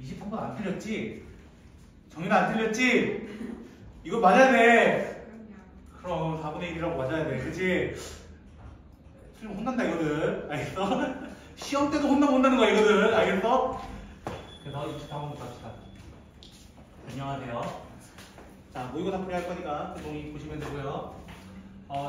23번 안 틀렸지? 정인아 안 틀렸지? 이거 맞아야 돼. 그럼 4분의 1이라고 맞아야 돼. 그치? 틀리면 혼난다 이거든. 알겠어? 시험 때도 혼나는 거야 이거든. 알겠어? 그래서 24번부터 합시다. 안녕하세요. 자, 모의고사 풀이 할 거니까 그 종이 보시면 되고요.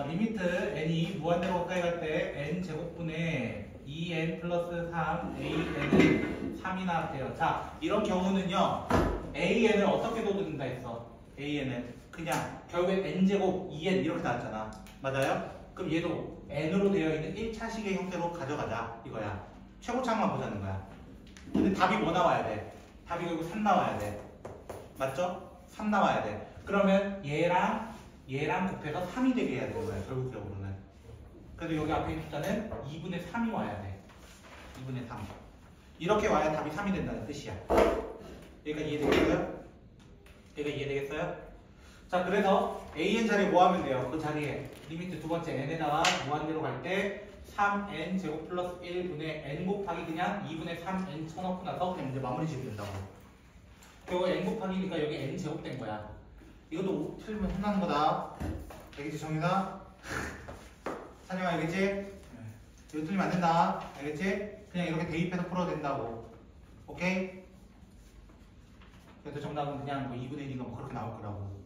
리미트 n이 무한대로 가까이 갈 때 n 제곱분의 2n 플러스 3 an은 3이나 돼요. 자, 이런 경우는요. an을 어떻게 둬둔다 했어? an은 그냥 결국에 n제곱 2n 이렇게 나왔잖아. 맞아요? 그럼 얘도 n으로 되어 있는 1차식의 형태로 가져가자 이거야. 최고차만 보자는 거야. 근데 답이 뭐 나와야 돼? 답이 결국 3 나와야 돼. 맞죠? 3 나와야 돼. 그러면 얘랑 곱해서 3이 되게 해야 되는 거야. 결국적으로는. 그래도 여기 앞에 있는 숫자는 2분의 3이 와야 돼. 2분의 3. 이렇게 와야 답이 3이 된다는 뜻이야. 여기가 이해되겠어요? 여기가 이해되겠어요? 자, 그래서 an 자리에 뭐 하면 돼요? 그 자리에 리미트 두 번째 n에다가 무한대로 갈 때 3n 제곱 플러스 1분의 n 곱하기 그냥 2분의 3n 쳐넣고 나서 그냥 이제 마무리 지으면 된다고. 그리고 n 곱하기니까 여기 n 제곱 된 거야. 이것도 틀리면 혼나는 거다. 알겠지, 정인아? 찬영아, 알겠지? 이거 틀리면 안 된다. 알겠지? 그냥 이렇게 대입해서 풀어도 된다고. 오케이? 그래서 정답은 그냥 뭐 2분의 1인가 뭐 그렇게 나올 거라고.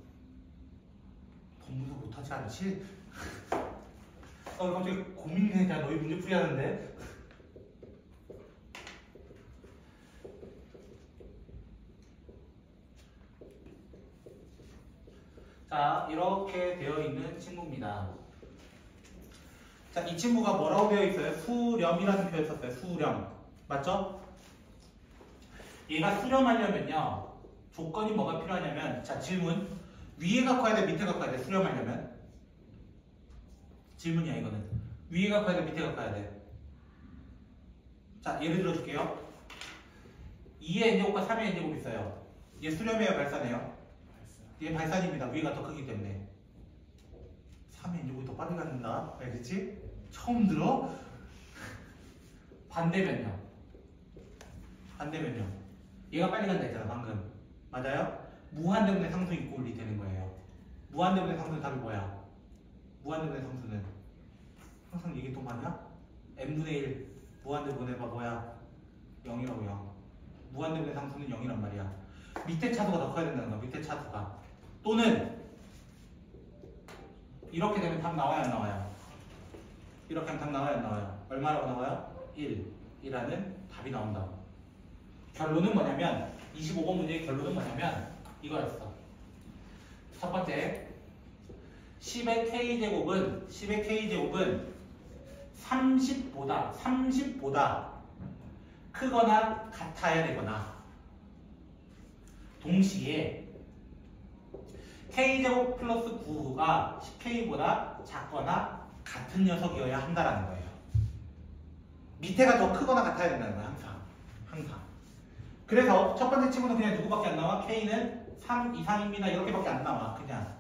공부도 못하지 않지? 갑자기 고민이 되냐? 너희 문제 풀이 하는데? 자, 이렇게 되어 있는 친구입니다. 자, 이 친구가 뭐라고 되어 있어요? 수렴이라는 표현 썼어요. 수렴. 맞죠? 얘가 수렴하려면요. 조건이 뭐가 필요하냐면, 자, 질문. 위에 갖고 와야 돼? 밑에 갖고 와야 돼? 수렴하려면? 질문이야, 이거는. 위에 갖고 와야 돼? 밑에 갖고 와야 돼? 자, 예를 들어줄게요. 2의 n제곱과 3의 n제곱 있어요. 얘 수렴이에요? 발산이에요? 얘 발산입니다. 위가 더 크기 때문에. 3의 n제곱이 더 빠르게 간다. 알겠지? 처음 들어? 반대면요. 반대면요. 얘가 빨리 간다 했잖아, 방금. 맞아요? 무한대분의 상수 이꼴이 되는 거예요. 무한대분의 상수는 답이 뭐야? 무한대분의 상수는 항상 얘기했던 말이야? n분의 1 무한대분해봐 뭐야? 0이라고 0. 무한대분의 상수는 0이란 말이야. 밑에 차수가 더 커야 된다는 거야. 밑에 차수가. 또는 이렇게 되면 답 나와요 안 나와요? 이렇게 하면 답 나와요 안 나와요? 얼마라고 나와요? 1이라는 답이 나온다고. 결론은 뭐냐면 25번 문제의 결론은 뭐냐면 이거였어. 첫 번째 10의 k제곱은 30보다 크거나 같아야 되거나 동시에 k제곱 플러스 9가 10k보다 작거나 같은 녀석이어야 한다라는 거예요. 밑에가 더 크거나 같아야 된다는 거예요. 항상. 그래서 첫 번째 친구는 그냥 누구밖에 안 나와? k는 3 이상입니다. 이렇게밖에 안 나와. 그냥.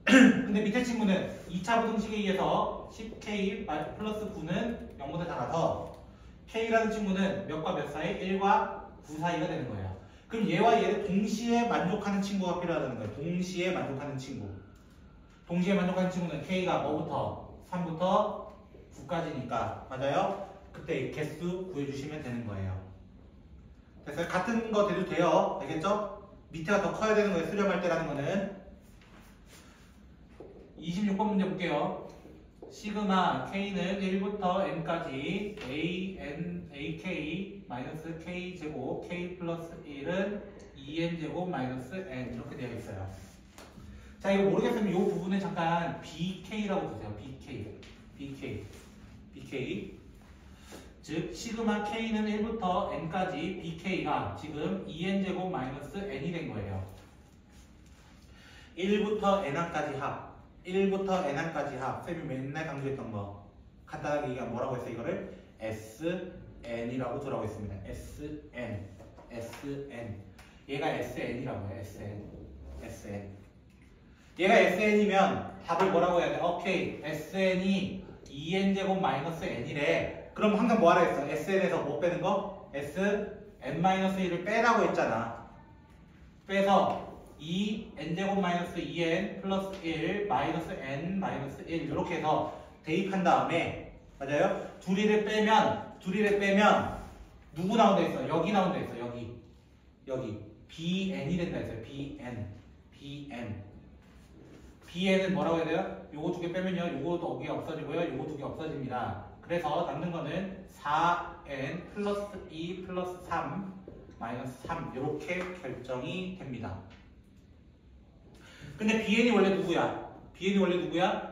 근데 밑에 친구는 2차 부등식에 의해서 10k 플러스 9는 0보다 작아서 k라는 친구는 몇과 몇 사이? 1과 9 사이가 되는 거예요. 그럼 얘와 얘를 동시에 만족하는 친구가 필요하다는 거예요. 동시에 만족하는 친구. 동시에 만족하는 친구는 k가 뭐부터? 3부터 9까지니까. 맞아요? 그때 개수 구해주시면 되는 거예요. 그래서 같은 거 돼도 돼요. 알겠죠? 밑에가 더 커야 되는 거예요. 수렴할 때라는 거는. 26번 문제 볼게요. 시그마 k는 1부터 n까지 ak 마이너스 k제곱 k 플러스 1은 2n제곱 마이너스 n 이렇게 되어 있어요. 자, 이거 모르겠으면 이 부분은 잠깐 bk라고 보세요. bk 즉 시그마 k는 1부터 n까지 bk가 지금 2n제곱 마이너스 n이 된 거예요. 1부터 n까지 합 1부터 n까지 합. 쌤이 맨날 강조했던 거 간단하게 얘기하면 뭐라고 했어요? 이거를 SN이라고 들어가고 있습니다. SN 얘가 SN이라고 해요. SN 얘가 SN이면 답을 뭐라고 해야 돼? 오케이 SN이 2n제곱 마이너스 n이래. 그럼 항상 뭐 하라 했어? SN에서 뭐 빼는 거? n-1을 빼라고 했잖아. 빼서 2n제곱 마이너스 2n 플러스 1 마이너스 n 마이너스 1 이렇게 해서 대입한 다음에 맞아요? 둘이를 빼면 누구 나온다 했어? 여기 나온다 했어. 여기 bn이 된다 했어요. bn은 뭐라고 해야 돼요? 요거 두 개 빼면요. 요거 두 개 없어지고요. 요거 두 개 없어집니다. 그래서 남는 거는 4n 플러스 2 플러스 3 마이너스 3 이렇게 결정이 됩니다. 근데 bn이 원래 누구야?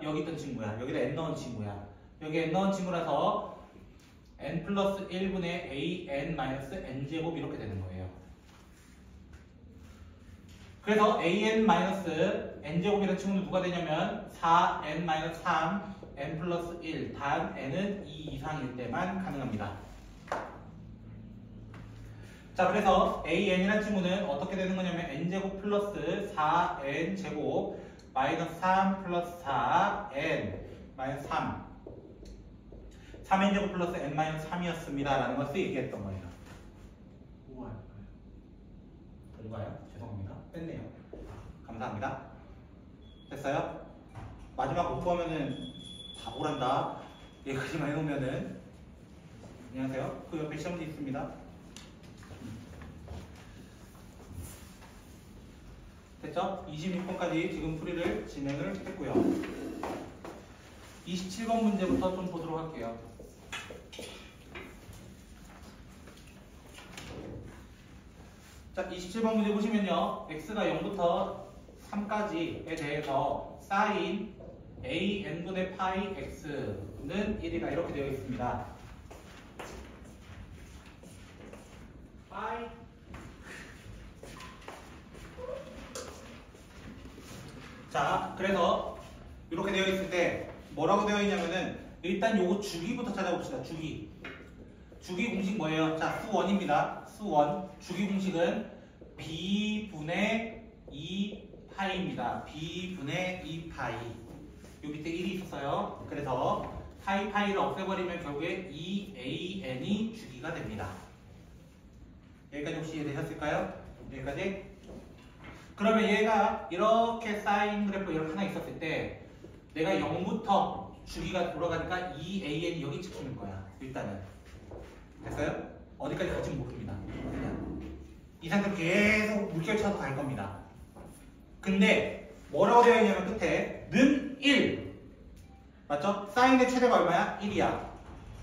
여기 있던 친구야. 여기다 n 넣은 친구야. 여기 n 넣은 친구라서 n 플러스 1분의 an 마이너스 n제곱 이렇게 되는 거예요. 그래서 an 마이너스 n제곱이라는 친구는 누가 되냐면 4n 마이너스 3 n 플러스 1 단 n은 2 이상일 때만 가능합니다. 자, 그래서 an이라는 친구는 어떻게 되는 거냐면 n제곱 플러스 4n제곱 마이너스 3 플러스 4n 마이너스 3 3n제곱 플러스 n 마이너스 3이었습니다 라는 것을 얘기했던 거예요. 어디 가요? 죄송합니다. 뺐네요. 감사합니다. 됐어요? 마지막 못 보면은 바보란다. 여기까지만 해놓으면은 안녕하세요. 그 옆에 시험지 있습니다. 됐죠? 26번까지 지금 풀이를 진행을 했고요. 27번 문제부터 좀 보도록 할게요. 자, 27번 문제 보시면요. x가 0부터 3까지에 대해서 sin an분의 파이 x는 1이다 이렇게 되어 있습니다. 파이 자, 그래서 이렇게 되어 있을 때 뭐라고 되어 있냐면은 일단 요거 주기부터 찾아봅시다. 주기 공식 뭐예요? 자, 수원입니다. 수원. 주기 공식은 b분의 2파이입니다. b분의 2파이. 요 밑에 1이 있었어요. 그래서 파이를 없애버리면 결국에 2an이 주기가 됩니다. 여기까지 혹시 이해되셨을까요? 여기까지? 그러면 얘가 이렇게 사인 그래프 이렇게 하나 있었을 때 내가 0부터 주기가 돌아가니까 2an이 여기 찍히는 거야. 일단은. 됐어요? 어디까지 갈지 모릅니다. 그냥 이 상태로 계속 물결 쳐서 갈 겁니다. 근데 뭐라고 되어 있냐면 끝에 는 1 맞죠? 사인의 최대가 얼마야? 1이야.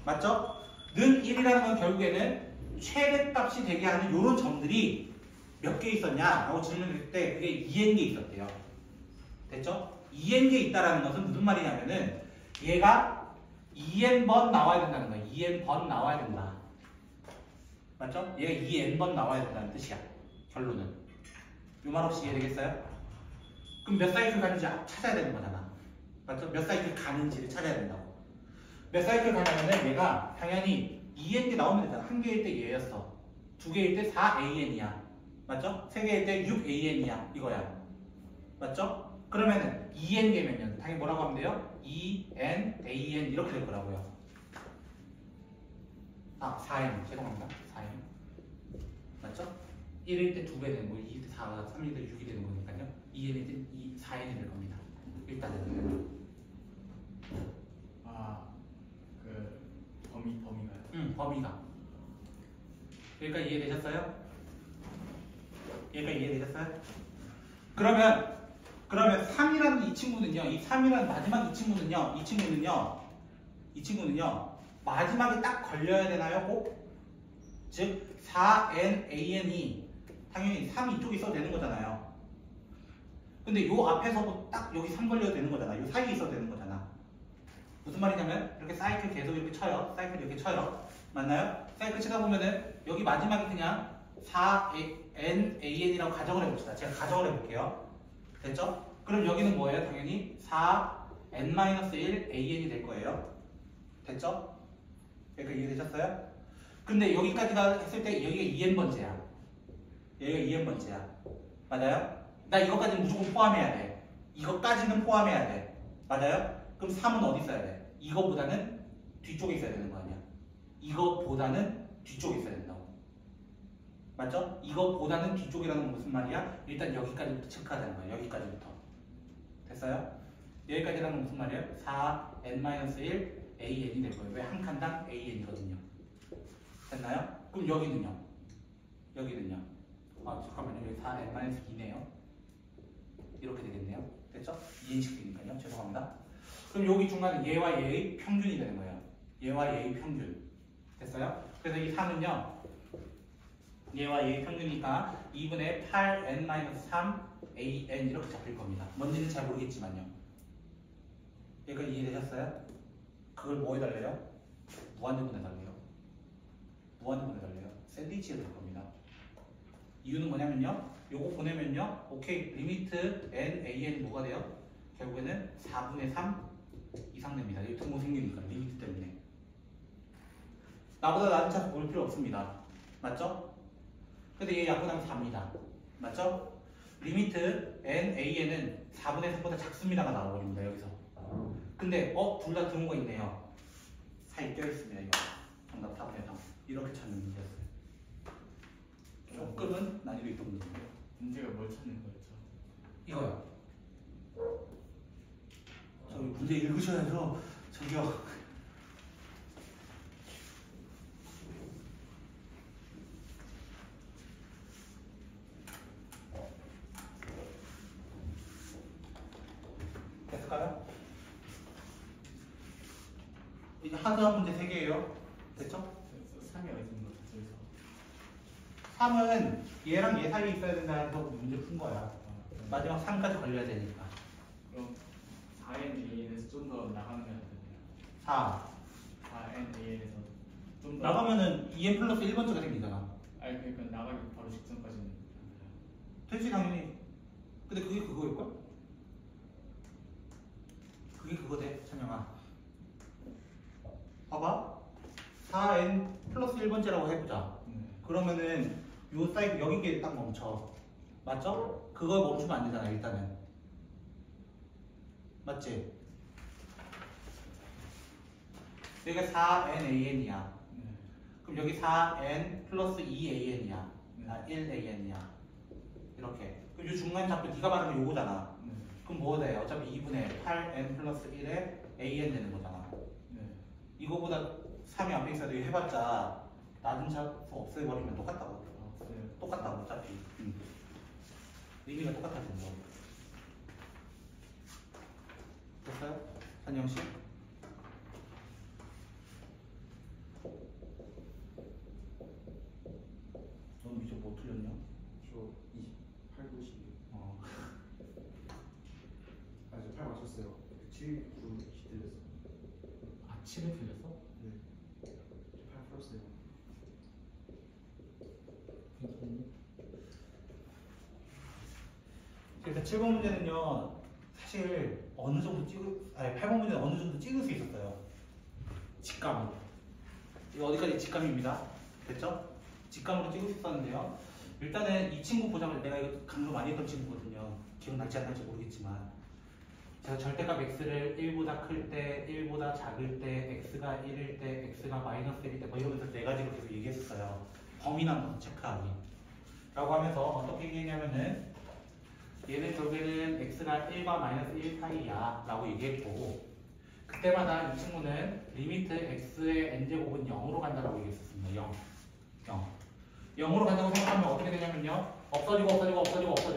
맞죠? 는 1이라는 건 결국에는 최대값이 되게 하는 이런 점들이 몇 개 있었냐? 라고 질문을 했을 때 그게 2n개 있었대요. 됐죠? 2n개 있다라는 것은 무슨 말이냐면은 얘가 2n번 나와야 된다는 거야. 2n번 나와야 된다. 맞죠? 얘가 2n번 나와야 된다는 뜻이야. 결론은. 요 말 없이 이해되겠어요? 그럼 몇 사이클 가는지 찾아야 되는 거잖아. 맞죠? 몇 사이클 가는지를 찾아야 된다고. 몇 사이클 가냐면은 얘가 당연히 2n개 나오면 되잖아. 한 개일 때 얘였어. 두 개일 때 4an이야. 맞죠? 세 개일 때 6an이야. 이거야. 맞죠? 그러면은 2n개면요. 당연히 뭐라고 하면 돼요? 2n, an 이렇게 될 거라고요. 아, 4n. 죄송합니다. 4n. 맞죠? 1일 때 2배 되는 거고 2일 때 4가 3일 때 6이 되는 거니까요. 2n일 때 4n이 될 겁니다. 일단은. 아, 그 범위가요? 응, 범위가. 여기까지 이해되셨어요? 여기까지 이해되셨어요? 그러면 3이라는 이 친구는요, 이 3이라는 마지막 이 친구는요, 마지막에 딱 걸려야 되나요? 꼭? 즉, 4nan이 당연히 3이 이쪽에 있어도 되는 거잖아요. 근데 요 앞에서도 딱 여기 3 걸려도 되는 거잖아. 요 사이에 있어도 되는 거잖아. 무슨 말이냐면 이렇게 사이클 계속 이렇게 쳐요. 사이클 이렇게 쳐요. 맞나요? 사이클 치다 보면은 여기 마지막에 그냥 4nan이라고 가정을 해봅시다. 제가 가정을 해볼게요. 됐죠? 그럼 여기는 뭐예요? 당연히 4n-1an이 될 거예요. 됐죠? 여기까지 이해되셨어요? 근데 여기까지가 했을 때 여기가 2n번째야. 여기가 2n번째야. 맞아요? 나 이것까지는 무조건 포함해야 돼. 이것까지는 포함해야 돼. 맞아요? 그럼 3은 어디 있어야 돼? 이거보다는 뒤쪽에 있어야 되는 거 아니야? 이것보다는 뒤쪽에 있어야 된다고. 맞죠? 이거보다는 뒤쪽이라는 건 무슨 말이야? 일단 여기까지부터 체크하자는 거야. 여기까지부터. 됐어요? 여기까지라는 건 무슨 말이에요? 4n-1 an이 될 거예요. 왜? 한 칸당 an이거든요. 됐나요? 그럼 여기는요? 여기는요? 아 잠깐만요. 여기 4n-2네요. 이렇게 되겠네요. 됐죠? 2n씩 되니까요. 죄송합니다. 그럼 여기 중간에 얘와 얘의 평균이 되는 거예요. 얘와 얘의 평균. 됐어요? 그래서 이 3은요. 얘와 얘의 평균이니까 2분의 8n-3 an 이렇게 잡힐 겁니다. 뭔지는 잘 모르겠지만요. 여기까지 이해되셨어요? 그걸 뭐 해달래요? 무한대분해 달래요. 무한대분해 달래요. 샌드위치가 될 겁니다. 이유는 뭐냐면요. 요거 보내면요. 오케이. 리미트 n, an 뭐가 돼요? 결국에는 4분의 3 이상 됩니다. 여기 등호 생기니까 리미트 때문에. 나보다 낮은 차수 볼 필요 없습니다. 맞죠? 근데 얘 약분하면 4입니다. 맞죠? 리미트 n, an은 4분의 3보다 작습니다가 나와버립니다. 여기서. 근데 둘 다 등호가 있네요. 사이 껴있습니다. 이거. 정답 4분의 3. 이렇게 찾는 문제였어요. 조금은 난이도 있던 문제예요. 문제가 뭘 찾는 거였죠? 이거요. 저기 문제 읽으셔야죠. 저기요. 됐을까요? 이제 하드한 문제 3개예요. 됐죠? 3이 어디 있는 거죠? 저기서 3은 얘랑 얘 사이에 있어야 된다 해서 문제 푼 거야. 마지막 3까지 걸려야 되니까. 그럼 4NAN에서 좀 더 나가는 게 어떠네요? 4. 4NAN에서 좀 더 나가면은 2n 플러스 1번째가 생기잖아. 아니 그러니까 나가기 바로 직전까지는 되지 당연히. 근데 그게 그거일걸? 그게 그거 돼, 찬영아. 봐봐. 4n 플러스 1번째라고 해보자. 그러면은 요 사이드 여기에 딱 멈춰. 맞죠? 그거 멈추면 안 되잖아, 일단은. 맞지? 여기가 4nan이야. 그럼 여기 4n 플러스 2an이야. 1an이야. 이렇게. 그럼 이 중간 잡고 네가 말하면 요거잖아. 그럼 뭐 돼? 어차피 2분의 8n 플러스 1에 an 되는 거잖아. 이거보다 3이 앞에 있어도 이거 해봤자 낮은 차수 없애버리면 똑같다고. 똑같다고 어차피. 의미가 똑같아지는 거. 됐어요? 한영씨? 넌 이제 뭐 틀렸냐? 저 28, 90. 어. 아, 저 8 맞췄어요. 7, 9, 10 틀렸어. 아, 7을 틀렸어? 네. 저 8 풀었어요. 그래서 7번 문제는요, 사실 어느 정도 8번 문제는 어느 정도 찍을 수 있었어요. 직감으로. 이거 어디까지 직감입니다. 됐죠? 직감으로 찍을 수 있었는데요. 일단은 이 친구 보자마자 내가 이거 강조 많이 했던 친구거든요. 기억날지 안 날지 모르겠지만. 제가 절대값 x를 1보다 클 때, 1보다 작을 때, x가 1일 때, x가 마이너스 1일 때, 뭐 이러면서 4가지로 계속 얘기했었어요. 범위나 거 체크하기. 라고 하면서 어떻게 얘기했냐면은, 얘는 결국에는 x가 1과 마이너스 1 사이야 라고 얘기했고, 그때마다 이 친구는 리미트 x의 n제곱은 0으로 간다라고 얘기했었습니다. 0. 0으로 간다고 생각하면 어떻게 되냐면요, 없어져요.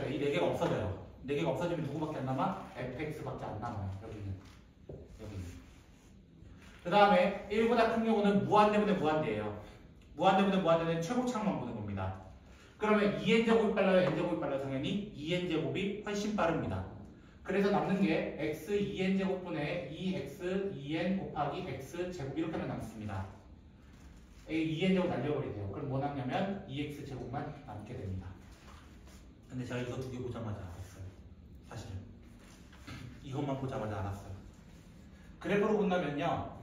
이 4개가 없어져요. 4개가 없어지면 누구밖에 안 남아? fx밖에 안 남아요. 여기는. 그 다음에 1보다 큰 경우는 무한대분의 무한대예요. 무한대는 최고차만 보는 겁니다. 그러면 2n제곱이 빨라요? n제곱이 빨라요? 당연히 2n제곱이 훨씬 빠릅니다. 그래서 남는 게 x 2n제곱분의 2x 2n 곱하기 x제곱 이렇게만 남습니다. 2n제곱 날려버리세요. 그럼 뭐 남냐면 2x제곱만 남게 됩니다. 근데 제가 이거 2개 보자마자 알았어요. 사실은. 이것만 보자마자 알았어요. 그래프로 본다면요.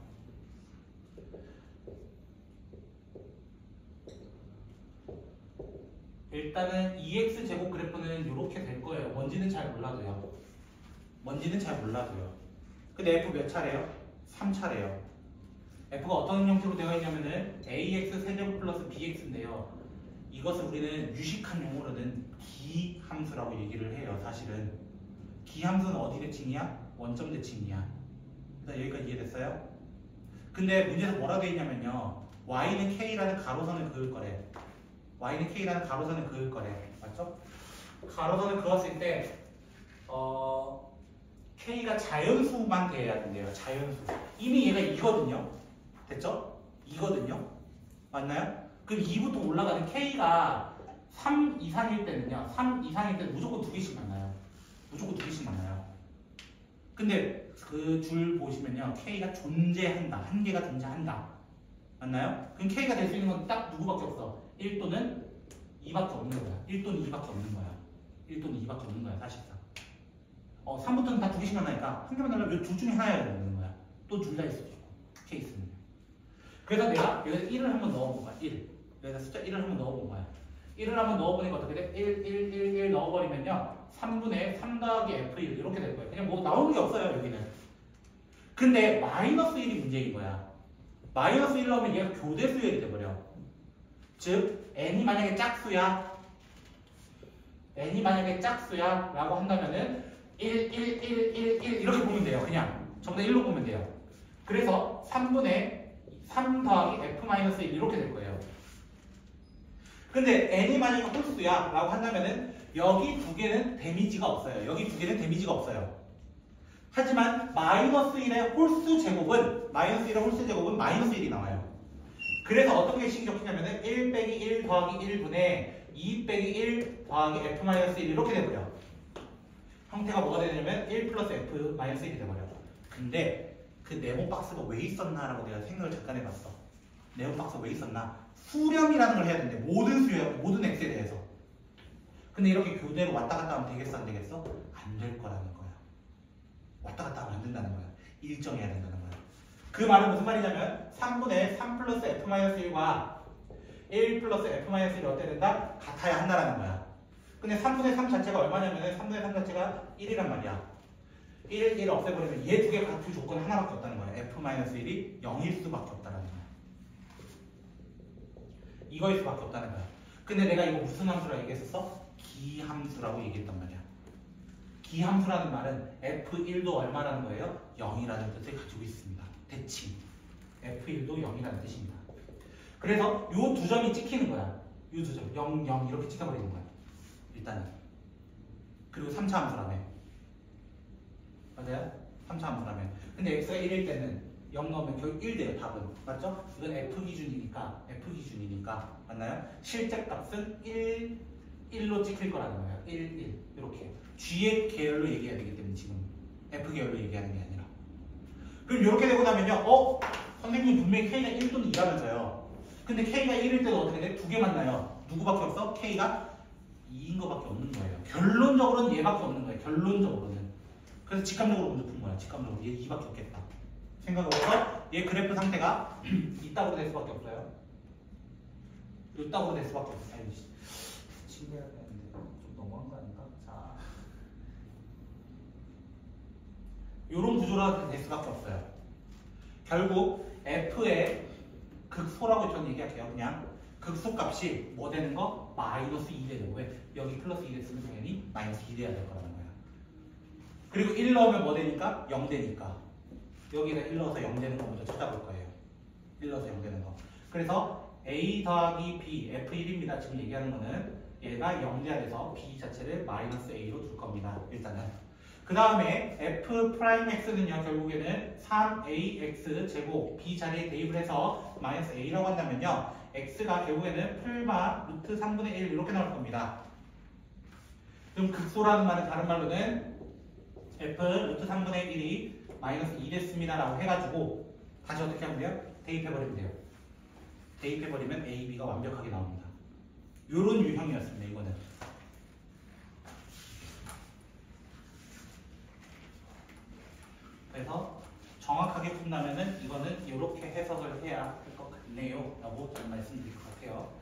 일단은 2x제곱 그래프는 이렇게 될 거예요. 뭔지는 잘 몰라도요. 근데 f 몇 차례요? 3차례요. f가 어떤 형태로 되어 있냐면은 ax 세제곱 플러스 bx인데요. 이것을 우리는 유식한 용어로는 기함수라고 얘기를 해요. 사실은 기함수는 어디 대칭이야? 원점 대칭이야. 일단 여기까지 이해됐어요? 근데 문제에서 뭐라고 되어 있냐면요, y는 k라는 가로선을 그을 거래. y는 k라는 가로선을 그을 거래. 맞죠? 가로선을 그었을 때 k가 자연수만 돼야 된대요. 자연수. 이미 얘가 2거든요. 됐죠? 2거든요. 맞나요? 그럼 2부터 올라가는 k가 3 이상일 때는요. 3 이상일 때는 무조건 2개씩 만나요. 무조건 2개씩 만나요. 근데 그 줄 보시면요. k가 존재한다. 한 개가 존재한다. 맞나요? 그럼 k가 될 수 있는 건 딱 누구밖에 없어? 1 또는 2밖에 없는 거야. 1 또는 2밖에 없는 거야. 1 또는 2밖에 없는 거야. 사실상. 3부터는 다 2개씩 만나니까 한 개만 날라면 둘 중에 하나여야 되는 거야. 또 둘 다일 수도 있고. 케이스는. 그래서 내가 여기다 1을 한번 넣어본 거야. 1. 여기다 숫자 1을 한번 넣어본 거야. 1을 한번 넣어보니까 어떻게 돼? 1 넣어버리면요. 3분의 3 더하기 F1 이렇게 될 거예요. 그냥 뭐 나오는 게 없어요. 여기는. 근데 마이너스 1이 문제인 거야. 마이너스 1 넣으면 얘가 교대수열이 돼버려. 즉 n이 만약에 짝수야. n이 만약에 짝수야 라고 한다면은 1 이렇게 보면 돼요. 그냥 전부 다 1로 보면 돼요. 그래서 3분의 3 더하기 F-1 이렇게 될 거예요. 근데 n이 만약에 홀수야 라고 한다면은 여기 두 개는 데미지가 없어요. 여기 두 개는 데미지가 없어요. 하지만 마이너스 1의 홀수 제곱은 마이너스 1이 나와요. 그래서 어떤 게 식이 적히냐면은 1 빼기 1 더하기 1분의 2 빼기 1 더하기 F-1 이렇게 돼버려. 형태가 뭐가 되냐면 1 플러스 F-1이 돼버려. 근데 그 네모 박스가 왜 있었나라고 내가 생각을 잠깐 해봤어. 네모 박스가 왜 있었나? 수렴이라는 걸 해야 되는데 모든 x에 대해서. 근데 이렇게 교대로 왔다 갔다 하면 되겠어 안 되겠어? 안 될 거라는 거야. 왔다 갔다 하면 안 된다는 거야. 일정해야 된다는 거야. 그 말은 무슨 말이냐면 3분의 3 플러스 F-1과 1 플러스 F-1이 어때야 된다? 같아야 한다라는 거야. 근데 3분의 3 자체가 얼마냐면 3분의 3 자체가 1이란 말이야. 1 없애버리면 얘 두 개가 같은 조건 하나밖에 없다는 거야. F-1이 0일 수밖에 없다는 거야. 이거일 수밖에 없다는 거야. 근데 내가 이거 무슨 함수라고 얘기했었어? 기함수라고 얘기했단 말이야. 기함수라는 말은 F1도 얼마라는 거예요? 0이라는 뜻을 가지고 있습니다. 대칭. F1도 0이라는 뜻입니다. 그래서 요 두 점이 찍히는 거야. 요 두 점. 0, 0 이렇게 찍어버리는 거야. 일단은. 그리고 3차 함수라며. 맞아요? 3차 함수라며. 근데 x가 1일 때는 0 넣으면 결국 1 돼요. 답은. 맞죠? 이건 F 기준이니까. 맞나요? 실제 값은 1로 찍힐 거라는 거예요. 1. 이렇게. G의 계열로 얘기해야 되기 때문에 지금 F 계열로 얘기하는 게 아니라. 그럼 이렇게 되고 나면요. 선생님 분명히 K가 1 또는 2라면서요. 근데 K가 1일 때도 어떻게 돼? 두 개 만나요. 누구밖에 없어? K가 2인 거밖에 없는 거예요. 결론적으로는 얘밖에 없는 거예요. 결론적으로는. 그래서 직감적으로 먼저 푼 거야. 직감적으로. 얘 2밖에 없겠다. 생각해보면 얘 그래프 상태가 이따구로 될 수밖에 없어요. 이따구로 될 수밖에 없어요. 아유, 친구야 되는데 좀 너무한 거 아닌가? 자, 요런 구조로 될 수밖에 없어요. 결국 F의 극소라고 저는 얘기할게요. 그냥 극소값이 뭐 되는 거? 마이너스 2 되는 거예요. 여기 플러스 2 됐으면 당연히 마이너스 2 돼야 될 거라는 거야. 그리고 1 넣으면 뭐 되니까? 0 되니까. 여기다 1 넣어서 0 되는 거 먼저 찾아볼 거예요. 1 넣어서 0 되는 거. 그래서 A 더하기 B, F1입니다. 지금 얘기하는 거는 얘가 0 돼야 돼서 B 자체를 마이너스 A로 둘 겁니다. 일단은. 그 다음에 F'X는요, 결국에는 3AX 제곱 B 자리에 대입을 해서 마이너스 A라고 한다면요, X가 결국에는 풀마 루트 3분의 1 이렇게 나올 겁니다. 그럼 극소라는 말은 다른 말로는 F 루트 3분의 1이 마이너스 2 됐습니다 라고 해가지고 다시 어떻게 하면 돼요? 대입해버리면 돼요. 대입해버리면 A, B가 완벽하게 나옵니다. 요런 유형이었습니다. 이거는. 그래서 정확하게 푼다면은 이거는 이렇게 해석을 해야 할 것 같네요 라고 저는 말씀드릴 것 같아요.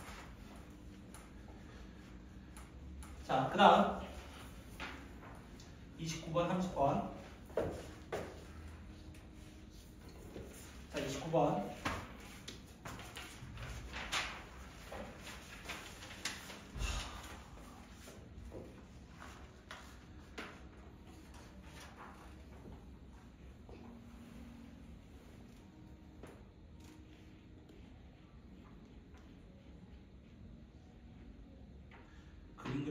자, 그 다음 29번, 30번. 자, 29번.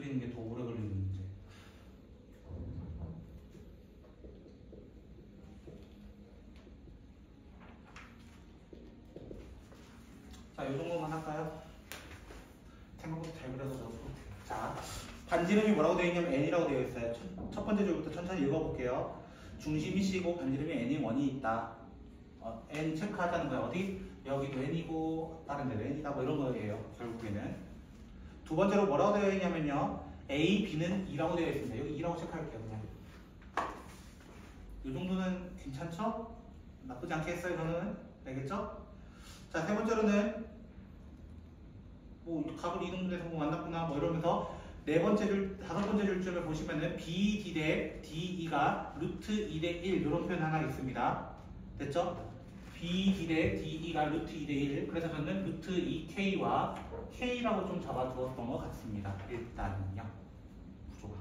그리는 게 더 오래 걸리는 문제. 자, 이 정도만 할까요? 생각보다 잘 그려서 저도. 자, 반지름이 뭐라고 되어 있냐면 n이라고 되어 있어요. 첫 번째 줄부터 천천히 읽어볼게요. 중심이 C고 반지름이 n이 1이 있다. n 체크하자는 거예요. 어디? 여기도 n이고 다른 데도 n이다 뭐 이런 거예요. 결국에는. 두 번째로 뭐라고 되어 있냐면요. A, B는 2라고 되어 있습니다. 여기 2라고 체크할게요. 그냥. 이 정도는 괜찮죠? 나쁘지 않겠어요? 이거는? 알겠죠? 자, 세 번째로는 뭐 각을 2등분의 성공 만났구나 뭐 이러면서 네 번째 줄, 다섯 번째 줄쯤에 보시면은 BD 대 DE가 루트 2 대 1 이런 표현 하나 있습니다. 됐죠? BD 대 DE가 루트 2 대 1 그래서 저는 루트 2K와 K라고 좀 잡아두었던 것 같습니다. 일단은요. 구조가.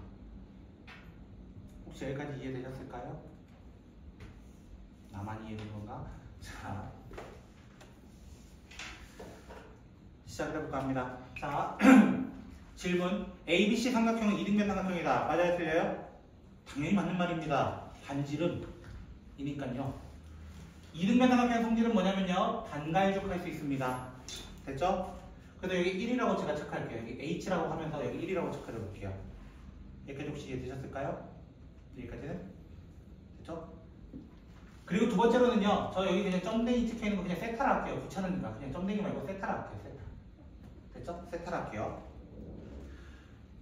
혹시 여기까지 이해되셨을까요? 나만 이해된 건가? 자, 시작해볼까 합니다. 자, 질문. ABC 삼각형은 이등변 삼각형이다. 맞아요? 틀려요? 당연히 맞는 말입니다. 반지름이니까요. 이등변 삼각형 성질은 뭐냐면요. 반갈죽 할 수 있습니다. 됐죠? 그래서 여기 1이라고 제가 체크할게요. 여기 H라고 하면서 여기 1이라고 체크해 볼게요. 여기까지 혹시 이해되셨을까요? 여기까지는? 됐죠? 그리고 두 번째로는요. 저 여기 그냥 점댕이 찍혀있는 거 그냥 세타를 할게요. 귀찮으니까. 그냥 점댕이 말고 세타를 할게요. 세타. 됐죠? 세타를 할게요.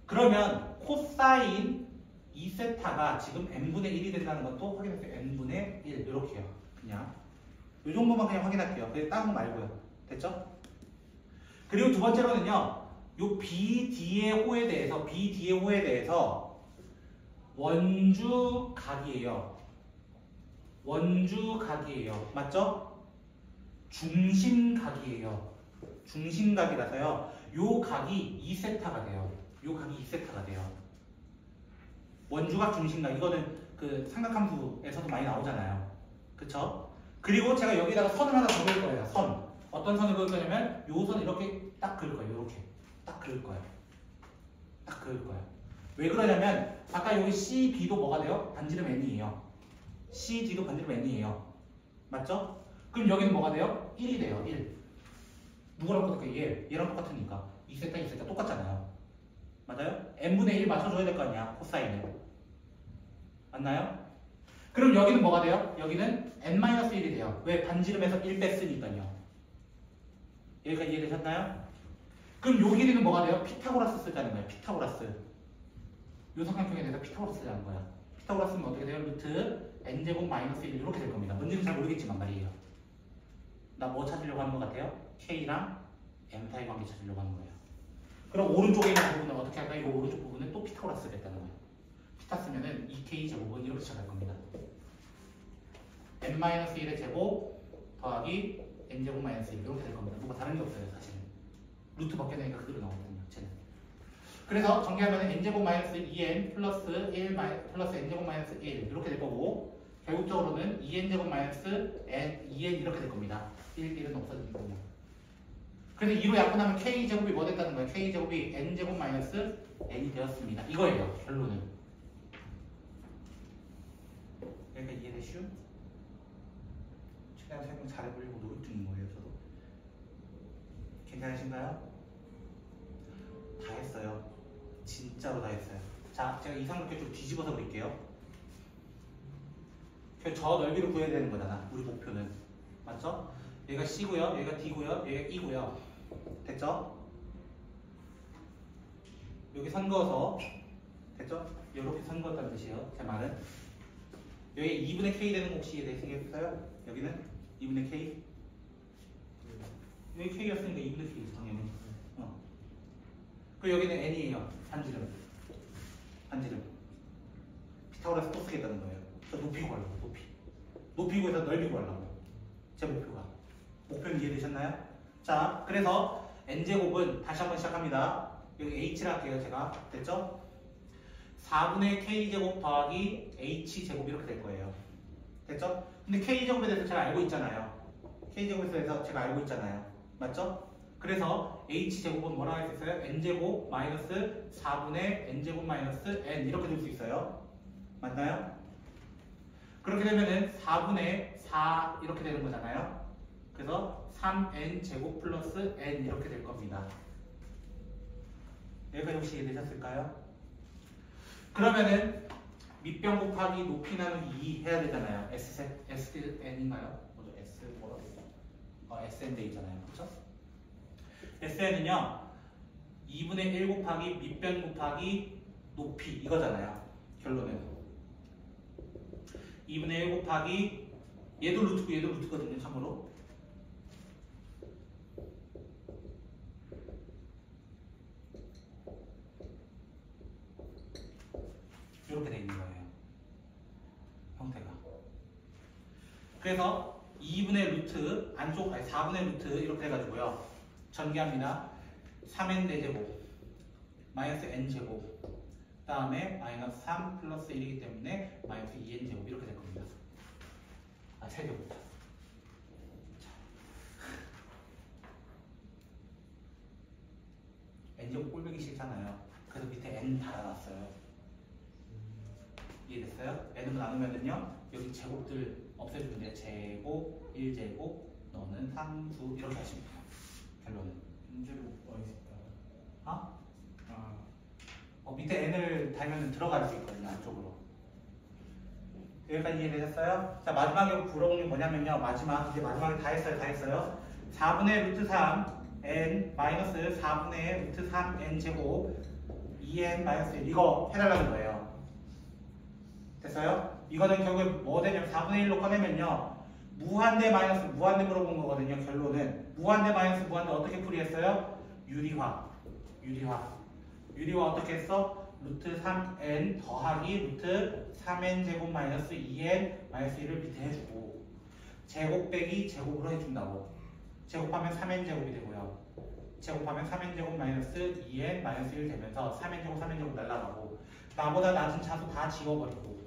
그러면 코사인 2세타가 지금 n분의 1이 된다는 것도 확인했어요. n분의 1 이렇게요. 그냥 이 정도만 그냥 확인할게요. 그냥 다른 거 말고요. 됐죠? 그리고 두 번째로는요. 요 BD의 호에 대해서 원주각이에요. 원주각이에요. 맞죠? 중심각이에요. 중심각이라서요. 요 각이 2세타가 돼요. 요 각이 2세타가 돼요. 원주각 중심각 이거는 그 삼각함수에서도 많이 나오잖아요. 그쵸? 그리고 제가 여기다가 선을 하나 더 그을 거예요. 선. 어떤 선을 그을 거냐면 요 선 이렇게 딱 그을 거예요. 이렇게 딱 그을 거예요. 딱 그을 거예요. 왜 그러냐면 아까 여기 CB도 뭐가 돼요? 반지름 n이에요. CD도 반지름 n이에요. 맞죠? 그럼 여기는 뭐가 돼요? 1이 돼요. 1. 누구랑 똑같을까? 얘랑 똑같으니까 2세타 2세타 똑같잖아요. 맞아요? n분의 1 맞춰줘야 될 거 아니야. 코사인을. 맞나요? 그럼 여기는 뭐가 돼요? 여기는 n-1이 돼요. 왜? 반지름에서 1 뺐으니까요. 여기까지 이해되셨나요? 그럼 요 길이는 뭐가 돼요? 피타고라스 쓰자는 거예요. 피타고라스. 요 삼각형에 대해서 피타고라스 쓰자는 거야. 피타고라스는 어떻게 돼요? 루트 n제곱 마이너스 1 이렇게 될 겁니다. 뭔지는 잘 모르겠지만 말이에요. 나 뭐 찾으려고 하는 것 같아요? K랑 M 사이 관계 찾으려고 하는 거예요. 그럼 오른쪽에 있는 부분은 어떻게 할까요? 이 오른쪽 부분은 또 피타고라스가 됐다는 거예요. 피타 쓰면은 2K 제곱은 이렇게 시작할 겁니다. n-1의 제곱 더하기 n제곱 마이너스 1 이렇게 될 겁니다. 뭐가 다른 게 없어요 사실은. 루트 벗겨내니까 그대로 나오거든요. 쟤는. 그래서 정리하면 n제곱 마이너스 2n 플러스 1 플러스 n제곱 마이너스 1 이렇게 될 거고 결국적으로는 2n제곱 마이너스 n 2n 이렇게 될 겁니다. 1은 없어지니까요. 그래서 2로 약분하면 k제곱이 뭐 됐다는 거예요? k제곱이 n제곱 마이너스 n이 되었습니다. 이거예요. 결론은. 여기까지 이해되시죠? 최대한 설명 잘해보려고 노력 중인 거예요. 저도. 괜찮으신가요? 다 했어요. 진짜로 다 했어요. 자, 제가 이 삼각형 좀 뒤집어서 그릴게요. 저 넓이를 구해야 되는 거잖아. 우리 목표는. 맞죠? 여기가 C고요. 여기가 D고요. 여기가 E고요. 됐죠? 여기 선 그어서 됐죠? 이렇게 선 그었다는 뜻이에요. 제 말은. 여기 2분의 K 되는 거 혹시 이해되시겠어요? 여기는 2분의 K. 여기 K였으니까 2분의 K죠, 당연히. 그리고 여기는 N이에요. 반지름. 반지름. 피타고라스 또 쓰겠다는 거예요. 저 높이 구하려고, 높이. 높이 구해서 넓이 구하려고. 제 목표가. 목표는 이해되셨나요? 자, 그래서 N제곱은 다시 한번 시작합니다. 여기 H를 할게요, 제가. 됐죠? 4분의 K제곱 더하기 H제곱 이렇게 될 거예요. 됐죠? 근데 K제곱에 대해서 제가 알고 있잖아요. K제곱에 대해서 제가 알고 있잖아요. 맞죠? 그래서 h제곱은 뭐라고 했었어요? n제곱 마이너스 4분의 n제곱 마이너스 n 이렇게 될 수 있어요. 맞나요? 그렇게 되면은 4분의 4 이렇게 되는 거잖아요. 그래서 3n 제곱 플러스 n 이렇게 될 겁니다. 여기까지 혹시 이해되셨을까요? 그러면은 밑변 곱하기 높이 나누기 2 해야 되잖아요. SN인가요? 뭐죠? S 뭐라고 했어? SN 돼 있잖아요. 그렇죠? SN은요 2분의 1 곱하기 밑변 곱하기 높이 이거잖아요. 결론은 2분의 1 곱하기 얘도 루트고 얘도 루트거든요. 참고로 이렇게 돼 있는 거예요. 형태가. 그래서 2분의 루트 안쪽 4분의 루트 이렇게 해가지고요. 전개합니다. 3n 4제곱 마이너스 n 제곱 그 다음에 마이너스 3 플러스 1이기 때문에 마이너스 2n 제곱 이렇게 될 겁니다. 3제곱. n 제곱 꼴보기 싫잖아요. 그래서 밑에 n 달아놨어요. 이해됐어요? n으로 나누면은요 여기 제곱들 없애주면 돼요. 제곱, 1제곱, 너는 상수 이렇게 하시면 돼요. 결론은 문제로 어디 있다. 밑에 n을 달면 들어갈 수 있거든요. 안쪽으로. 여기까지 이해되셨어요? 자 마지막에 물어보는 게 뭐냐면요. 이제 마지막에 다 했어요. 4분의 루트 3 n 마이너스 4분의 루트 3 n 제곱 2n 마이너스 1 이거 해달라는 거예요. 됐어요? 이거는 결국에 뭐 되냐면 4분의 1로 꺼내면요 무한대 마이너스 무한대 물어본 거거든요. 결론은 무한대 마이너스 무한대 어떻게 풀이했어요? 유리화 어떻게 했어? 루트 3n 더하기 루트 3n 제곱 마이너스 2n 마이너스 1을 밑에 해주고 제곱 빼기 제곱으로 해준다고. 제곱하면 3n 제곱이 되고요. 제곱하면 3n 제곱 마이너스 2n 마이너스 1 되면서 3n 제곱 날라가고 나보다 낮은 차수 다 지워버리고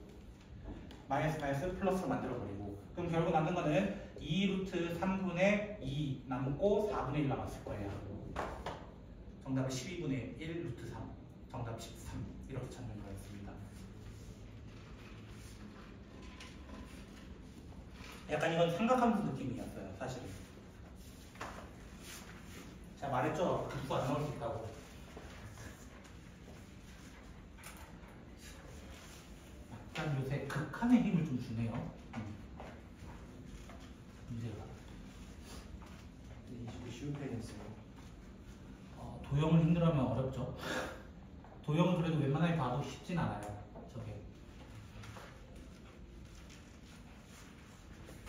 마이너스 플러스로 만들어버리고 그럼 결국 남는 거는 2 루트 3분의 2 남고 4분의 1 남았을 거예요. 정답은 12분의 1 루트 3 정답 13 이렇게 찾는 거였습니다. 약간 이건 삼각함수 느낌이었어요. 사실은 제가 말했죠. 극수 안 나올 수 있다고. 약간 요새 극한의 힘을 좀 주네요. 문제가. 이게 쉬운 편이었어요. 도형을 힘들어하면 어렵죠. 도형은 그래도 웬만하게 봐도 쉽진 않아요. 저게.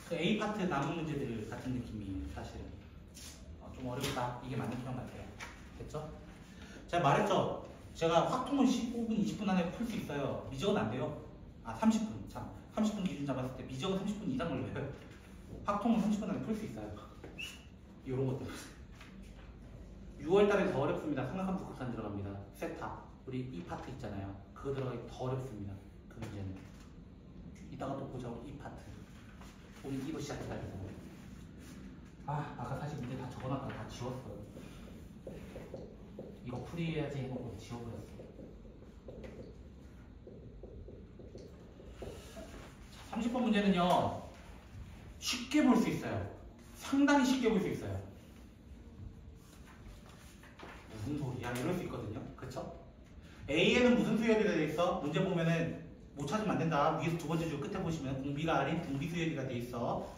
그 A 파트 남은 문제들 같은 느낌이에요. 사실은. 좀 어렵다. 이게 맞는 표현 같아요. 됐죠? 제가 말했죠. 제가 확통은 15분, 20분 안에 풀 수 있어요. 미적은 안 돼요. 30분. 참. 30분 기준 잡았을 때 미적은 30분 이상 걸려요. 확통은 30분 안에 풀 수 있어요. 이런 것들. 6월달에 더 어렵습니다. 삼각함수 극한 들어갑니다. 세타. 우리 이 파트 있잖아요. 그거 들어가기 더 어렵습니다. 그 문제는. 이따가 또 보자. 이 파트. 우리 이거 시작해가지고. 아까 사실 문제 다 적어놨다가 다 지웠어요. 이거 풀이해야지 해놓고 지워버렸어. 30번 문제는요. 쉽게 볼 수 있어요. 상당히 쉽게 볼 수 있어요. 무슨 소리야? 이럴 수 있거든요. 그쵸? A에는 무슨 수열이 되어 있어? 문제 보면은 못 찾으면 안 된다. 위에서 두 번째 줄 끝에 보시면 공비가 아닌 분비 수열이가 되어 있어.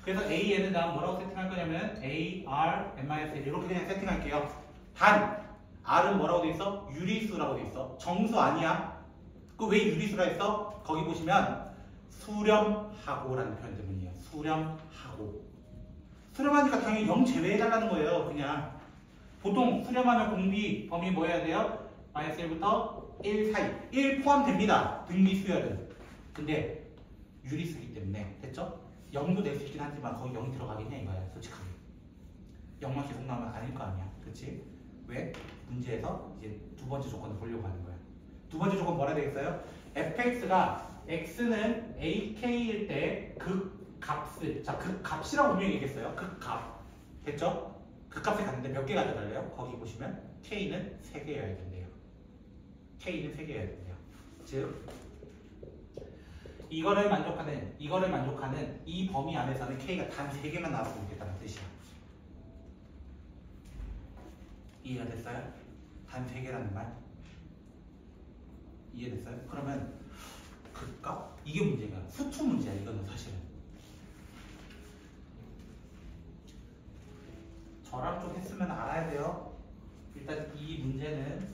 그래서 A에는 다음 뭐라고 세팅할 거냐면 A, R, N-1 이렇게 그냥 세팅할게요. 단 R은 뭐라고 되어 있어? 유리수라고 되어 있어. 정수 아니야. 그 왜 유리수라 했어? 거기 보시면 수렴하고라는 표현 때문이에요. 수렴하고. 수렴하니까 당연히 0 제외해달라는 거예요. 그냥. 보통 수렴하면 공비 범위 뭐 해야 돼요? 마이너스 1부터 1 사이. 1 포함됩니다. 등비 수열은. 근데 유리수기 때문에. 됐죠? 0도 낼 수 있긴 하지만 거기 0이 들어가긴 해 이거야. 솔직하게. 0만 계속 나오면 아닐 거 아니야. 그치? 왜? 문제에서 이제 두 번째 조건을 보려고 하는 거야. 두 번째 조건 뭐라 되겠어요? fx가 x는 ak일 때 극값을 자 극값이라고 분명히 얘기했어요. 극값 됐죠? 그 값에 갔는데 몇 개 가져갈래요? 거기 보시면 K는 3개여야 된대요. K는 3개여야 된대요. 즉 이거를 만족하는 이 범위 안에서는 K가 단 3개만 나왔으면 좋겠다는 뜻이야. 이해가 됐어요? 단 3개라는 말 이해됐어요? 그러면 그 값? 이게 문제가 수투 문제야. 이거는 사실은 저랑 좀 했으면 알아야 돼요. 일단 이 문제는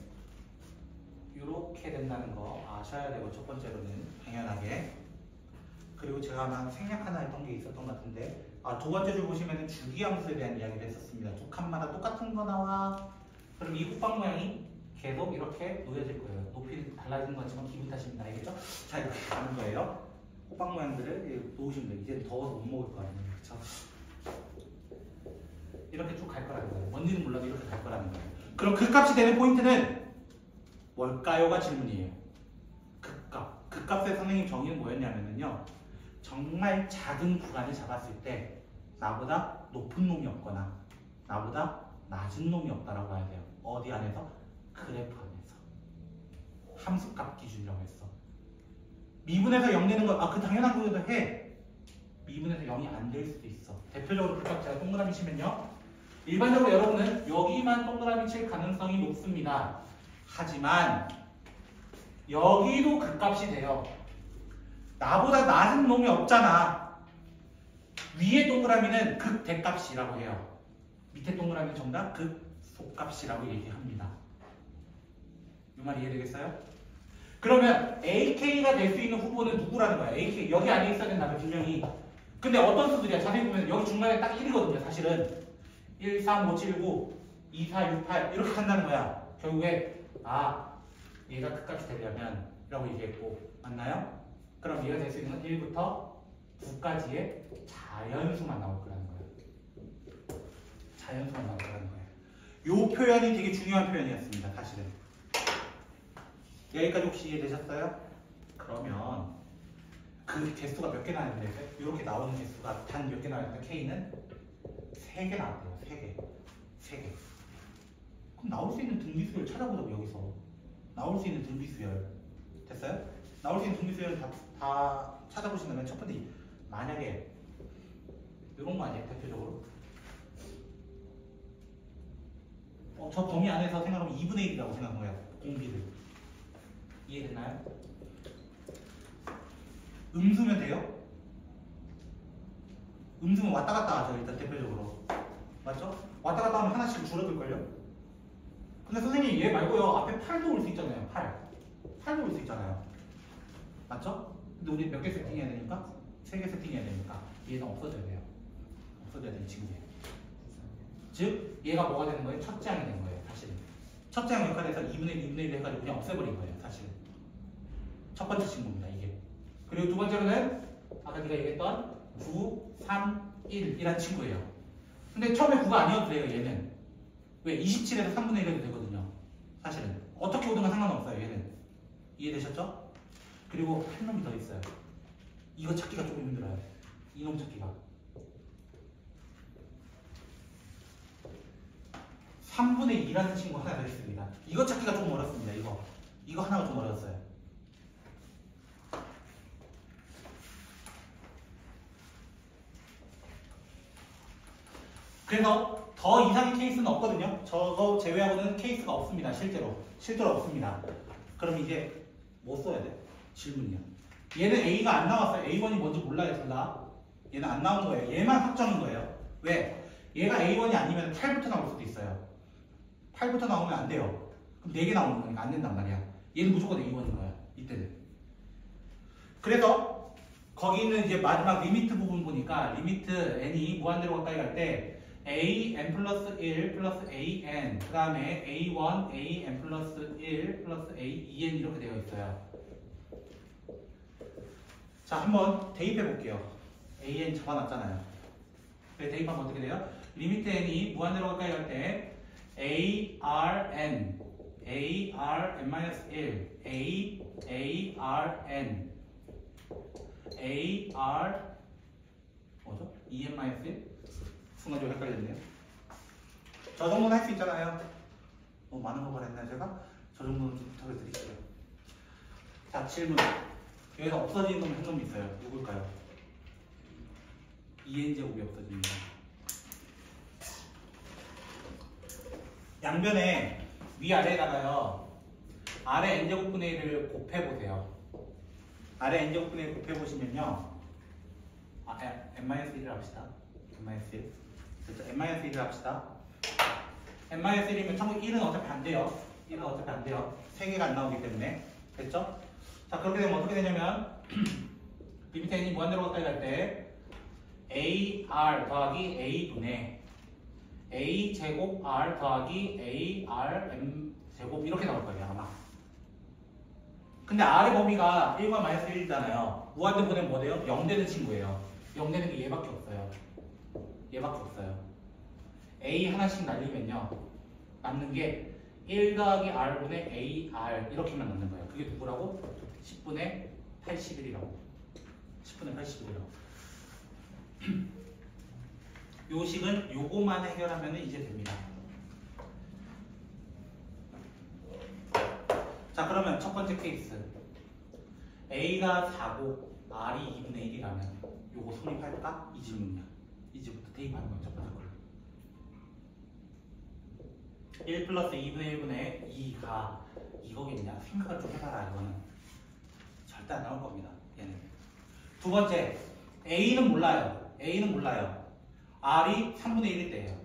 이렇게 된다는 거 아셔야 되고, 첫 번째로는 당연하게. 그리고 제가 아마 생략 하나 했던 게 있었던 것 같은데, 두 번째 줄 보시면 주기함수에 대한 이야기를 했었습니다. 두 칸마다 똑같은 거 나와. 그럼 이 호박 모양이 계속 이렇게 놓여질 거예요. 높이는 달라지는 것 같지만 기분 탓입니다. 알겠죠? 자, 이렇게 가는 거예요. 호박 모양들을 놓으시면 돼요. 이제 더워서 못 먹을 거 아니에요. 그쵸? 이렇게 쭉 갈 거라는 거예요. 뭔지는 몰라도 이렇게 갈 거라는 거예요. 그럼 그 값이 되는 포인트는 뭘까요?가 질문이에요. 그 값. 그 값의 선생님 정의는 뭐였냐면요. 정말 작은 구간을 잡았을 때 나보다 높은 놈이 없거나 나보다 낮은 놈이 없다라고 봐야 돼요. 어디 안에서? 그래프 안에서. 함수값 기준이라고 했어. 미분에서 0 되는 거, 그 당연한 거도 해. 미분에서 0이 안 될 수도 있어. 대표적으로 그 값 제가 동그라미 치면요. 일반적으로 여러분은 여기만 동그라미 칠 가능성이 높습니다. 하지만 여기도 그 값이 돼요. 나보다 낮은 놈이 없잖아. 위에 동그라미는 극대값이라고 해요. 밑에 동그라미는 정답 극소값이라고 얘기합니다. 이 말 이해되겠어요? 그러면 AK가 될 수 있는 후보는 누구라는 거야? AK 여기 안에 있어야 된다면 분명히. 근데 어떤 수들이야? 자세히 보면 여기 중간에 딱 1이거든요. 사실은 1, 3, 5, 7, 9, 2, 4, 6, 8 이렇게 간다는 거야. 결국에 얘가 그 값이 되려면 라고 얘기했고, 맞나요? 그럼 얘가 될 수 있는 건 1부터 9까지의 자연수만 나올 거라는 거예요. 자연수만 나올 거라는 거예요. 요 표현이 되게 중요한 표현이었습니다. 사실은. 여기까지 혹시 이해되셨어요? 그러면 그 개수가 몇 개 나왔는데 이렇게 나오는 개수가 단 몇 개 나왔는데 K는 3개 나왔대요. 3개. 그럼 나올 수 있는 등비수열 찾아보자고. 여기서 나올 수 있는 등비수열 됐어요? 나올 수 있는 등비수열 다 찾아보신다면 첫 번째 만약에 이런 거 아니에요? 대표적으로 저 범위 안에서 생각하면 2분의 1이라고 생각한 거예요. 공비를. 이해됐나요? 음수면 돼요? 음수면 왔다 갔다 하죠. 일단 대표적으로. 맞죠? 왔다 갔다 하면 하나씩 줄어들걸요? 근데 선생님 얘 말고요. 앞에 8도 올 수 있잖아요. 8도 올 수 있잖아요. 맞죠? 근데 우리 몇 개 세팅해야 되니까? 3개 세팅해야 되니까 얘는 없어져야 돼요. 없어져야 되는 친구예요. 즉 얘가 뭐가 되는 거예요? 첫째 항이 되는 거예요. 사실은. 첫째 항 역할에서 2분의 1, 2분의 1 해가지고 그냥 없애버린 거예요. 사실은. 첫 번째 친구입니다. 이게. 그리고 두 번째로는 아까 네가 얘기했던 9, 3, 1이란 친구예요. 근데 처음에 9가 아니어도 돼요. 얘는. 왜? 27에서 3분의 1 해도 되거든요. 사실은. 어떻게 오든 상관없어요. 얘는. 이해되셨죠? 그리고 한 놈이 더 있어요. 이거 찾기가 조금 힘들어요. 이놈 찾기가. 3분의 2라는 친구 하나 더 있습니다. 이거 찾기가 조금 어렵습니다. 이거 하나가 좀 어려웠어요. 그래서 더 이상의 케이스는 없거든요. 저거 제외하고는 케이스가 없습니다. 실제로 없습니다. 그럼 이제 뭐 써야 돼? 질문이요. 얘는 A가 안 나왔어요. A1이 뭔지 몰라요. 둘다. 얘는 안 나온 거예요. 얘만 확정인 거예요. 왜? 얘가 A1이 아니면 8부터 나올 수도 있어요. 8부터 나오면 안 돼요. 그럼 4개 나오는 거니까 안 된단 말이야. 얘는 무조건 A1인 거야. 이때는. 그래서 거기 있는 이제 마지막 리미트 부분 보니까 리미트 n이 무한대로 가까이 갈 때 a n 플러스 1 플러스 a n 그 다음에 a1 a n 플러스 1 플러스 a 2n 이렇게 되어 있어요. 자, 한번 대입해 볼게요. an 잡아놨잖아요. 네, 대입하면 어떻게 돼요? 리미트 n이 무한대로 가까이 갈 때 a r n 1 a r n AR 뭐죠? EM-1? 순간적으로 헷갈렸네요. 저 정도는 할 수 있잖아요. 너무 많은 거 말했나요 제가? 저 정도는 좀 부탁을 드릴게요. 자 질문. 여기서 없어지는 놈 한 놈이 있어요. 누굴까요? 2n제곱이 없어집니다. 양변에 위아래에다가요. 아래 n제곱분의 1을 곱해보세요. 아래 n제곱분의 1 곱해보시면요. n-1을 합시다. n-1. 그렇죠? n-1을 합시다. n-1이면 참고 1은 어차피 안 돼요. 1은 어차피 안 돼요. 3개가 안 나오기 때문에. 됐죠? 자, 그렇게 되면 어떻게 되냐면 리미트 n이 무한대로 가까이 갈 때 AR 더하기 A분의 A 제곱 R 더하기 AR M 제곱 이렇게 나올 거예요 아마. 근데 R의 범위가 1과 마이너스 1이잖아요. 무한대 보내면 뭐 돼요? 0 되는 친구예요. 0 되는 게 얘밖에 없어요. 얘밖에 없어요. A 하나씩 날리면요. 남는 게 1 더하기 R분의 AR 이렇게만 남는 거예요. 그게 누구라고? 10분의 81이라고. 10분의 81이라고. 요 식은 요거만 해결하면 이제 됩니다. 자, 그러면 첫 번째 케이스. A가 4고 R이 2분의 1이라면 요거 성립할까? 이 질문이야. 이제부터 대입하는 거야, 첫 번째 걸로. 1 플러스 2분의 1분의 2가 이거겠냐? 생각을 좀 해봐라, 이거는. 절대 안 나올 겁니다, 얘는. 두 번째, A는 몰라요. A는 몰라요. R이 3분의 1일 때예요.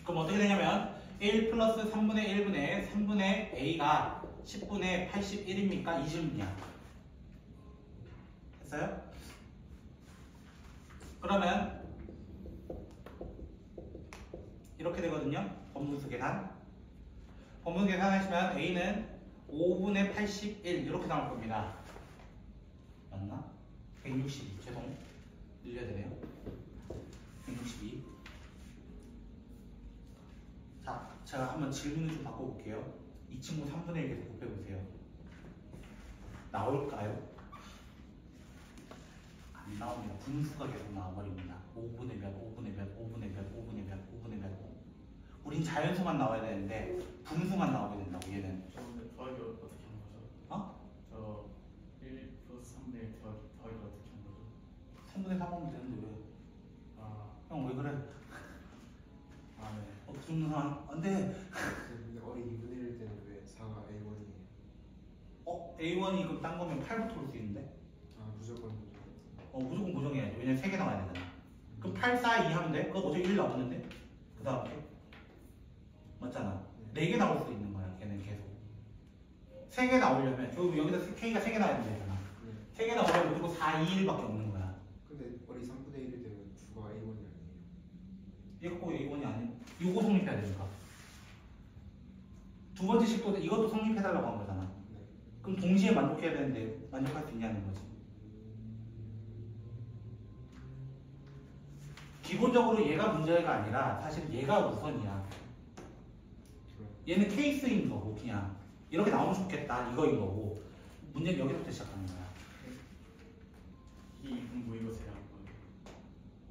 그럼 어떻게 되냐면 1 플러스 3분의 1분의 3분의 A가 10분의 81입니까? 이 질문이야. 됐어요? 그러면 이렇게 되거든요. 범분수 계산. 범분수 계산하시면 A는 5분의 81 이렇게 나올 겁니다. 맞나? 162. 죄송. 늘려야 되네요. 162. 자, 제가 한번 질문을 좀 바꿔볼게요. 이 친구 3분의 1 계속 곱해보세요. 나올까요? 안 나옵니다. 분수가 계속 나와버립니다. 5분의 몇, 5분의 몇, 5분의 몇, 5분의 몇, 5분의 몇. 우린 자연수만 나와야 되는데 분수만 나오게 된다고 얘는. 저 근데 더하기 어떻게 한 거죠? 어? 저 1 플러스 3분의 1 더하기 어떻게 한 거죠? 3분의 3 하면 되는데 왜? 아, 형 왜 그래? 아 네. 그 정도 상황 안 돼. 근데 어리 2분의 1일 때는 왜 4가 A1이에요? A1이 그럼 딴 거면 8부터 올 수 있는데? 아 무조건 무조건 고정해야지. 왜냐면 3개 나와야 되잖아. 그럼 8, 4, 2 하면 돼? 그거 어차피 1 나오는데? 그 다음에? 맞잖아. 4개 나올 수 있는 거야, 걔는 계속. 3개 나오려면, 여기다 K가 3개 나와야 되잖아. 3개 나오려면 무조건 4, 2, 1밖에 없는 거야. 근데 어리 3분의 1일 때는 9가 A1이 아니에요? 얘가 꼭 A1이 아닌, 요거 성립해야 되니까. 두 번째 식도 이것도 성립해달라고 한 거잖아. 네. 그럼 동시에 만족해야 되는데, 만족할 수 있냐는 거지. 기본적으로 얘가 문제가 아니라 사실 얘가 우선이야. 얘는 케이스인 거고 그냥 이렇게 나오면 좋겠다 이거인 거고 문제는 여기서부터 시작하는 거야. 이 이분 모의고사 한 거예요.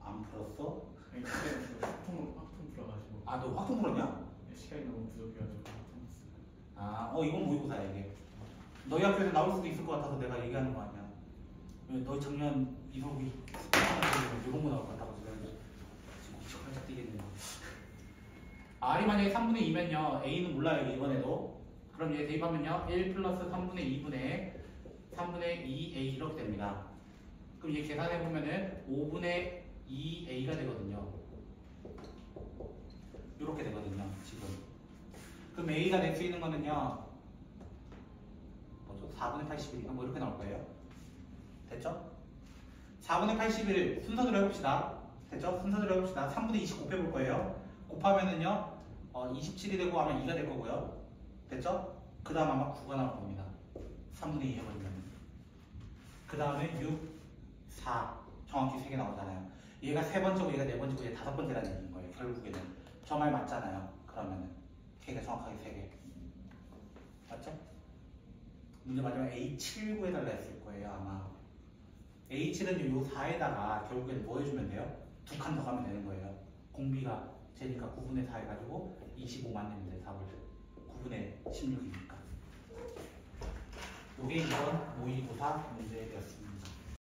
안 풀었어? 아니 시간에서 확통 풀어가지고. 아 너 확통 풀었냐? 시간이 너무 부족해가지고 확통 했어요. 이건 모의고사야 이게. 너희 학교에서 나올 수도 있을 것 같아서 내가 얘기하는 거 아니야. 왜 너희 작년 이석이 이런 거 나올 것 같다고 지금 미쳐가지고 뛰겠네. R이 만약에 3분의 2면요 A는 몰라요 이번에도. 그럼 얘 대입하면요 1 플러스 3분의 2분의 3분의 2A 이렇게 됩니다. 그럼 얘 계산해보면은 5분의 2A가 되거든요. 이렇게 되거든요 지금. 그럼 A가 낼 수 있는 거는요 뭐죠? 4분의 81인가 뭐 이렇게 나올 거예요. 됐죠? 4분의 81 순서대로 해봅시다. 됐죠? 순서대로 해봅시다. 3분의 20 곱해볼 거예요. 곱하면은요 27이 되고 아마 2가 될 거고요. 됐죠? 그 다음 아마 9가 나올 겁니다. 3분의 2 해버리면. 그 다음에 6, 4 정확히 3개 나오잖아요. 얘가 3번째고 얘가 4번째고 얘가 5번째라는 얘기인 거예요. 결국에는 저 말 맞잖아요. 그러면은 K가 정확하게 3개 맞죠? 문제 마지막에 A7 구해달라 했을 거예요 아마. A7은 요 4에다가 결국에는 뭐 해주면 돼요? 2칸 더 가면 되는 거예요. 공비가 제니까 9분의 4 해가지고 25만 내면 돼. 답을 9분의 16이니까. 요게 이번 모의고사 문제였습니다.